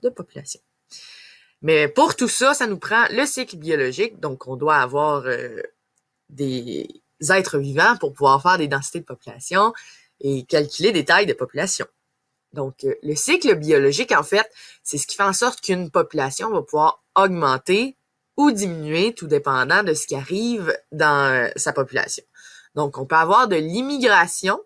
de population. Mais pour tout ça, ça nous prend le cycle biologique, donc on doit avoir des êtres vivants pour pouvoir faire des densités de population et calculer des tailles de population. Donc, le cycle biologique, en fait, c'est ce qui fait en sorte qu'une population va pouvoir augmenter ou diminuer, tout dépendant de ce qui arrive dans sa population. Donc, on peut avoir de l'immigration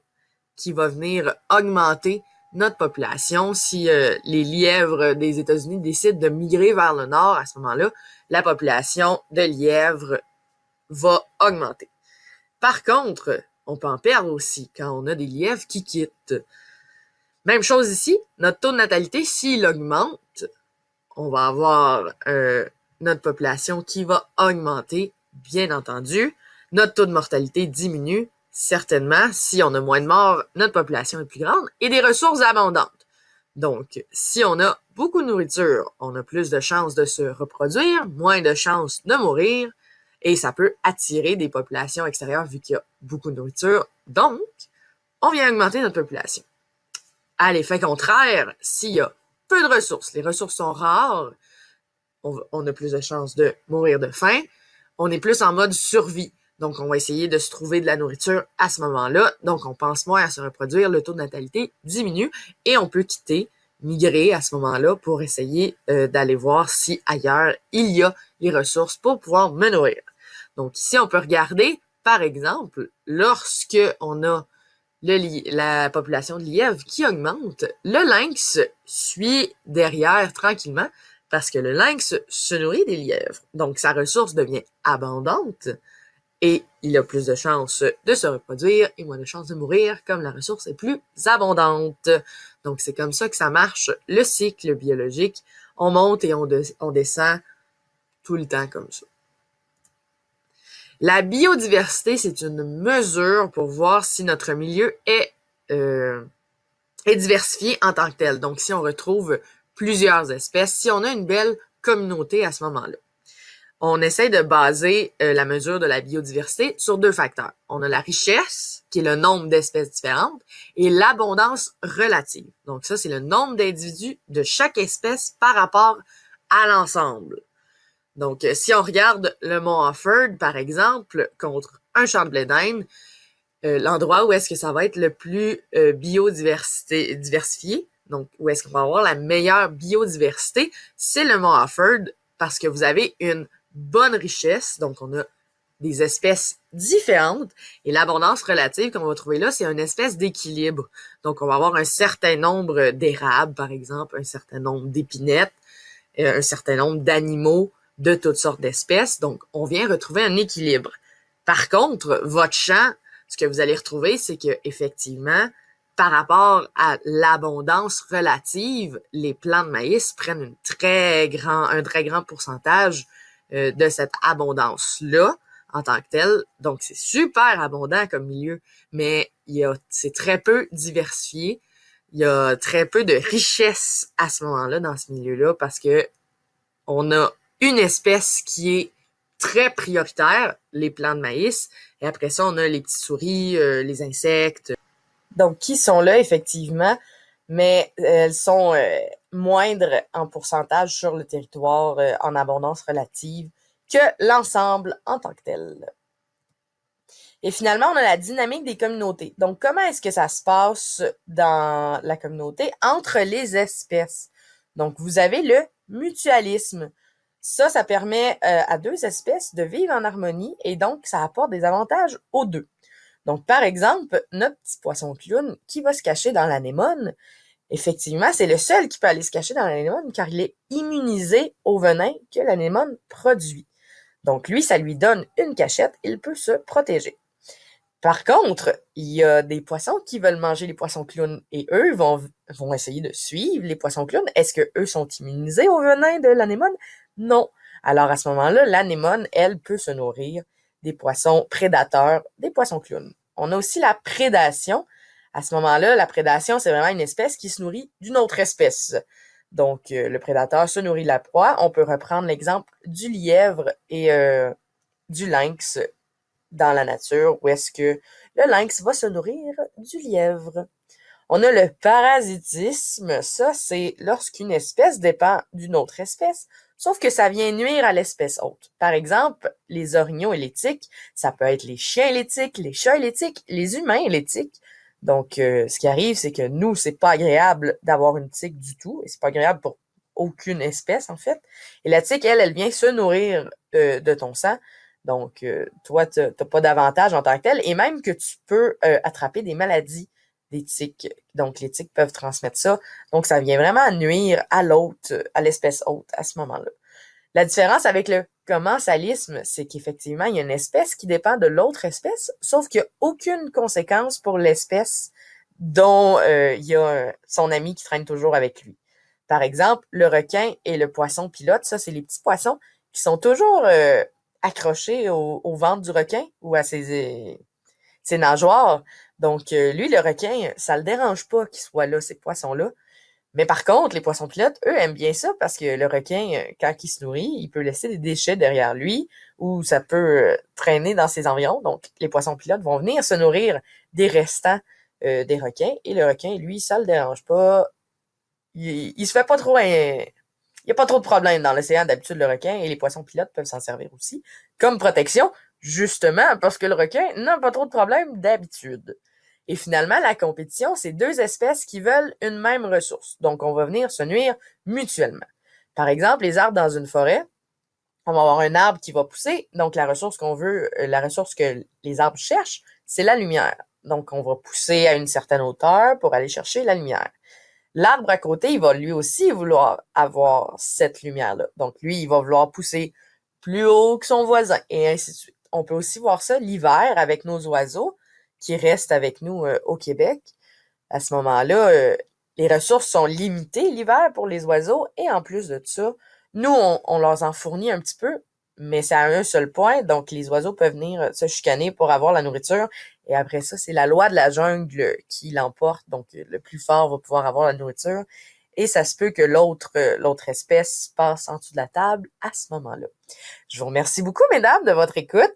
qui va venir augmenter notre population. Si les lièvres des États-Unis décident de migrer vers le nord, à ce moment-là, la population de lièvres va augmenter. Par contre, on peut en perdre aussi quand on a des lièvres qui quittent. Même chose ici, notre taux de natalité, s'il augmente, on va avoir notre population qui va augmenter, bien entendu. Notre taux de mortalité diminue, certainement. Si on a moins de morts, notre population est plus grande et des ressources abondantes. Donc, si on a beaucoup de nourriture, on a plus de chances de se reproduire, moins de chances de mourir, et ça peut attirer des populations extérieures vu qu'il y a beaucoup de nourriture. Donc, on vient augmenter notre population. À l'effet contraire, s'il y a peu de ressources, les ressources sont rares, on a plus de chances de mourir de faim, on est plus en mode survie. Donc, on va essayer de se trouver de la nourriture à ce moment-là. Donc, on pense moins à se reproduire, le taux de natalité diminue et on peut quitter, migrer à ce moment-là pour essayer d'aller voir si ailleurs il y a les ressources pour pouvoir me nourrir. Donc, ici, on peut regarder, par exemple, lorsque on a la population de lièvres qui augmente, le lynx suit derrière tranquillement parce que le lynx se nourrit des lièvres. Donc, sa ressource devient abondante et il a plus de chances de se reproduire et moins de chances de mourir comme la ressource est plus abondante. Donc, c'est comme ça que ça marche, le cycle biologique. On monte et on descend tout le temps comme ça. La biodiversité, c'est une mesure pour voir si notre milieu est diversifié en tant que tel. Donc, si on retrouve plusieurs espèces, si on a une belle communauté à ce moment-là. On essaie de baser la mesure de la biodiversité sur deux facteurs. On a la richesse, qui est le nombre d'espèces différentes, et l'abondance relative. Donc ça, c'est le nombre d'individus de chaque espèce par rapport à l'ensemble. Donc, si on regarde le mont Offord, par exemple, contre un champ de blé d'Inde, l'endroit où est-ce que ça va être le plus diversifié, donc où est-ce qu'on va avoir la meilleure biodiversité, c'est le mont Offord, parce que vous avez une bonne richesse, donc on a des espèces différentes, et l'abondance relative qu'on va trouver là, c'est une espèce d'équilibre. Donc, on va avoir un certain nombre d'érables, par exemple, un certain nombre d'épinettes, un certain nombre d'animaux de toutes sortes d'espèces. Donc, on vient retrouver un équilibre. Par contre, votre champ, ce que vous allez retrouver, c'est que effectivement, par rapport à l'abondance relative, les plants de maïs prennent un très grand pourcentage de cette abondance-là en tant que telle. Donc, c'est super abondant comme milieu, mais c'est très peu diversifié. Il y a très peu de richesse à ce moment-là dans ce milieu-là parce que on a une espèce qui est très prioritaire, les plants de maïs, et après ça, on a les petites souris, les insectes. Donc, qui sont là, effectivement, mais elles sont moindres en pourcentage sur le territoire en abondance relative que l'ensemble en tant que tel. Et finalement, on a la dynamique des communautés. Donc, comment est-ce que ça se passe dans la communauté entre les espèces? Donc, vous avez le mutualisme. Ça permet à deux espèces de vivre en harmonie et donc, ça apporte des avantages aux deux. Donc, par exemple, notre petit poisson clown qui va se cacher dans l'anémone, effectivement, c'est le seul qui peut aller se cacher dans l'anémone car il est immunisé au venin que l'anémone produit. Donc, lui, ça lui donne une cachette, il peut se protéger. Par contre, il y a des poissons qui veulent manger les poissons clowns et eux vont essayer de suivre les poissons clowns. Est-ce que eux sont immunisés au venin de l'anémone? Non. Alors, à ce moment-là, l'anémone, elle, peut se nourrir des poissons prédateurs, des poissons clowns. On a aussi la prédation. À ce moment-là, la prédation, c'est vraiment une espèce qui se nourrit d'une autre espèce. Donc, le prédateur se nourrit de la proie. On peut reprendre l'exemple du lièvre et du lynx dans la nature, où est-ce que le lynx va se nourrir du lièvre. On a le parasitisme. Ça, c'est lorsqu'une espèce dépend d'une autre espèce, sauf que ça vient nuire à l'espèce hôte. Par exemple, les orignaux et les tiques, ça peut être les chiens et les tiques, les chats et les tiques, les humains et les tiques. Donc, ce qui arrive, c'est que nous, c'est pas agréable d'avoir une tique du tout, et c'est pas agréable pour aucune espèce, en fait. Et la tique, elle vient se nourrir de ton sang. Donc, toi, t'as pas d'avantage en tant que tel, et même que tu peux attraper des maladies des tiques. Donc, les tiques peuvent transmettre ça. Donc, ça vient vraiment nuire à l'hôte, à l'espèce hôte à ce moment-là. La différence avec le commensalisme, c'est qu'effectivement, il y a une espèce qui dépend de l'autre espèce, sauf qu'il n'y a aucune conséquence pour l'espèce dont il y a son ami qui traîne toujours avec lui. Par exemple, le requin et le poisson pilote, ça, c'est les petits poissons qui sont toujours accrochés au ventre du requin ou à ses nageoires. Donc, lui, le requin, ça le dérange pas qu'il soit là, ces poissons-là. Mais par contre, les poissons pilotes, eux, aiment bien ça parce que le requin, quand il se nourrit, il peut laisser des déchets derrière lui ou ça peut traîner dans ses environs. Donc, les poissons pilotes vont venir se nourrir des restants des requins et le requin, lui, ça le dérange pas. Il se fait pas trop... il n'y a pas trop de problèmes dans l'océan. D'habitude, le requin et les poissons pilotes peuvent s'en servir aussi comme protection, justement parce que le requin n'a pas trop de problèmes d'habitude. Et finalement, la compétition, c'est deux espèces qui veulent une même ressource. Donc, on va venir se nuire mutuellement. Par exemple, les arbres dans une forêt, on va avoir un arbre qui va pousser. Donc, la ressource qu'on veut, la ressource que les arbres cherchent, c'est la lumière. Donc, on va pousser à une certaine hauteur pour aller chercher la lumière. L'arbre à côté, il va lui aussi vouloir avoir cette lumière-là. Donc, lui, il va vouloir pousser plus haut que son voisin, et ainsi de suite. On peut aussi voir ça l'hiver avec nos oiseaux qui restent avec nous au Québec. À ce moment-là, les ressources sont limitées l'hiver pour les oiseaux, et en plus de ça, nous, on leur en fournit un petit peu, mais c'est à un seul point, donc les oiseaux peuvent venir se chicaner pour avoir la nourriture, et après ça, c'est la loi de la jungle qui l'emporte, donc le plus fort va pouvoir avoir la nourriture, et ça se peut que l'autre espèce passe en dessous de la table à ce moment-là. Je vous remercie beaucoup, mesdames, de votre écoute.